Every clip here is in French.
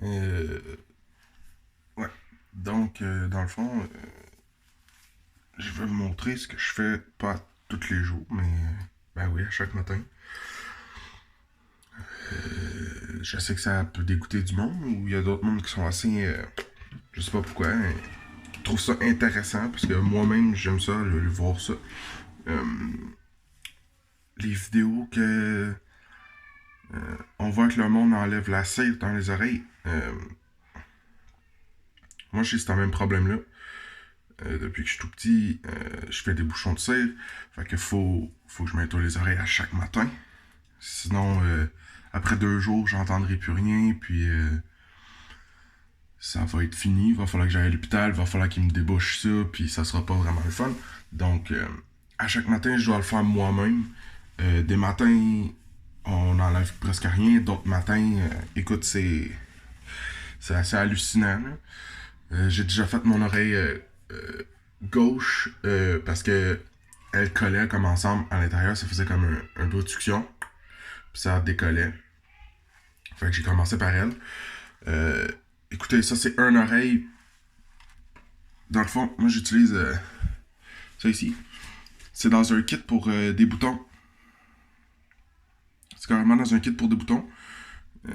Euh, ouais. Donc, dans le fond, je vais vous montrer ce que je fais, pas tous les jours, mais ben oui, à chaque matin. Je sais que ça peut dégoûter du monde, ou il y a d'autres mondes qui sont assez, je sais pas pourquoi, qui trouvent ça intéressant, parce que moi-même, j'aime ça, le voir ça. Euh, les vidéos que on voit que le monde enlève la cire dans les oreilles, moi j'ai ce même problème-là. Depuis que je suis tout petit, je fais des bouchons de cire. Fait que faut que je m'étoile les oreilles à chaque matin. Sinon, après 2 jours, j'entendrai plus rien. Puis ça va être fini. Il va falloir que j'aille à l'hôpital. Il va falloir qu'ils me débouchent ça. Puis ça sera pas vraiment le fun. Donc, à chaque matin, je dois le faire moi-même. Des matins, on enlève presque rien. D'autres matins, écoute, c'est assez hallucinant. J'ai déjà fait mon oreille gauche parce que elle collait comme ensemble à l'intérieur, ça faisait comme un doigt de succion, puis ça décollait. Fait que j'ai commencé par elle. Euh, Écoutez, ça c'est un oreille. Dans le fond, moi j'utilise ça ici. C'est dans un kit pour des boutons. C'est carrément dans un kit pour des boutons. Euh,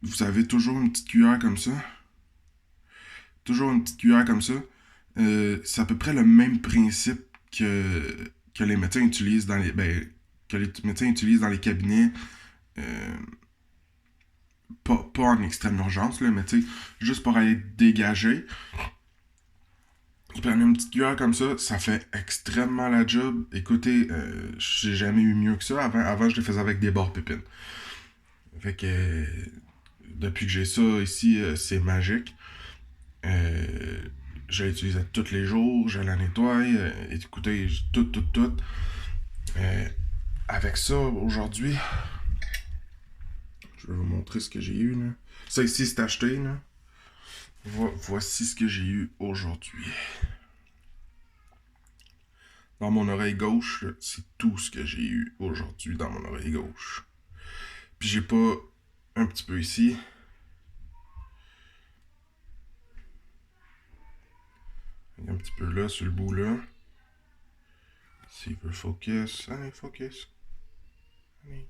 Vous avez toujours une petite cuillère comme ça. Toujours une petite cuillère comme ça. C'est à peu près le même principe que les médecins utilisent dans les. Ben, que les médecins utilisent dans les cabinets. Euh, pas en extrême urgence, là, mais tu sais, juste pour aller dégager. Ils prennent une petite cuillère comme ça fait extrêmement la job. Écoutez, j'ai jamais eu mieux que ça. Avant, je le faisais avec des bords pépines. Fait que depuis que j'ai ça ici, c'est magique. Euh, je l'utilise tous les jours, je la nettoie. Écoutez, tout. Euh, Avec ça, aujourd'hui, je vais vous montrer ce que j'ai eu. Là. Ça ici, c'est acheté. Là. Voici ce que j'ai eu aujourd'hui. Dans mon oreille gauche, c'est tout ce que j'ai eu aujourd'hui dans mon oreille gauche. Puis j'ai pas un petit peu ici. Un petit peu là, sur le bout là. S'il veut focus. Allez, focus. Allez.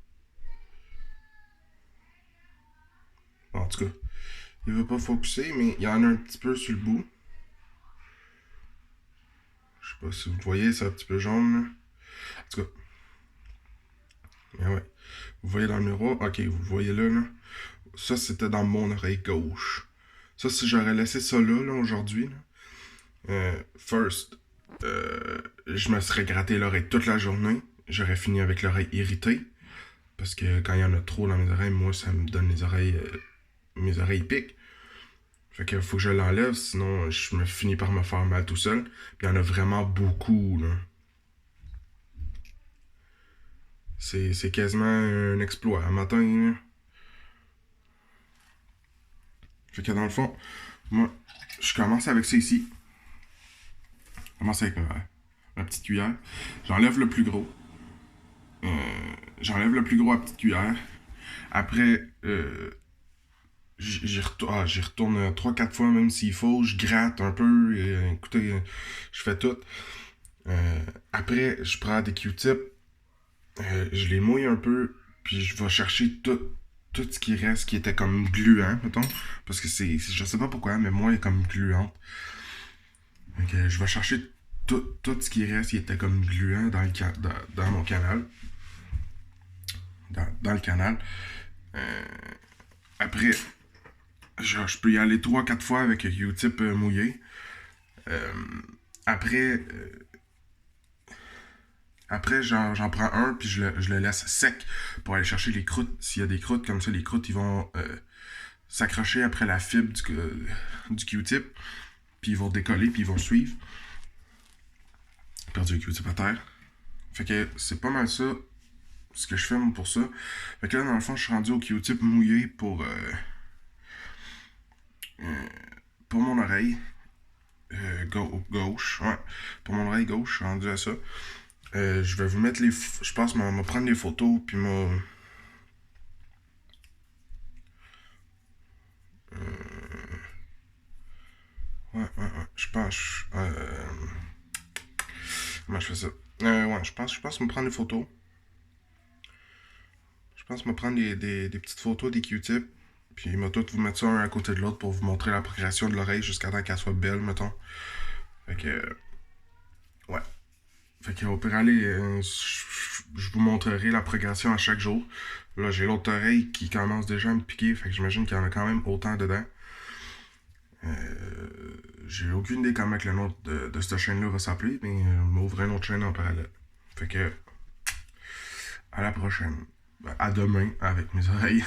Bon, en tout cas, il veut pas focuser, mais il y en a un petit peu sur le bout. Je sais pas si vous le voyez, c'est un petit peu jaune. Là. En tout cas. Mais ouais. Vous voyez dans le miroir? Ok, vous le voyez là. Ça, c'était dans mon oreille gauche. Ça, si j'aurais laissé ça là aujourd'hui, là, first, je me serais gratté l'oreille toute la journée. J'aurais fini avec l'oreille irritée. Parce que quand il y en a trop dans mes oreilles, moi, ça me donne les oreilles. Mes oreilles piquent. Fait que faut que je l'enlève, sinon je me finis par me faire mal tout seul. Puis il y en a vraiment beaucoup, là. C'est quasiment un exploit. Un matin, là. Fait que dans le fond, moi, je commence avec ça ici. Je commence avec ma petite cuillère. J'enlève le plus gros. Euh, J'enlève le plus gros à petite cuillère. Après, j'y retourne 3-4 fois même s'il faut. Je gratte un peu. Écoutez, je fais tout. Après, je prends des Q-tips. Je les mouille un peu. Puis je vais chercher tout ce qui reste qui était comme gluant, mettons. Parce que je sais pas pourquoi, mais moi, il est comme gluante. Donc, je vais chercher tout ce qui reste qui était comme gluant dans mon canal. Dans le canal. Euh, Après, je peux y aller 3-4 fois avec un Q-tip mouillé. Euh, après, après j'en prends un puis je le laisse sec pour aller chercher les croûtes. S'il y a des croûtes comme ça, les croûtes ils vont s'accrocher après la fibre du Q-tip. Puis ils vont décoller puis ils vont suivre. J'ai perdu le Q-tip à terre. Fait que c'est pas mal ça ce que je fais moi, pour ça. Fait que là, dans le fond, je suis rendu au Q-tip mouillé pour mon oreille gauche. Ouais, pour mon oreille gauche, je suis rendu à ça. Je vais vous mettre les. Je pense que prendre les photos, puis Moi, je fais ça. Ouais, je pense me prendre des photos. Je pense me prendre des petites photos, des Q-tips. Puis, m'a tout vous mettre ça un à côté de l'autre pour vous montrer la progression de l'oreille jusqu'à temps qu'elle soit belle, mettons. Fait que, ouais. Fait que, au pire, allez, je vous montrerai la progression à chaque jour. Là, j'ai l'autre oreille qui commence déjà à me piquer. Fait que j'imagine qu'il y en a quand même autant dedans. J'ai aucune idée comment que le nom de cette chaîne-là va s'appeler, mais m'ouvrir une autre chaîne en parallèle. Fait que, à la prochaine. À demain avec mes oreilles.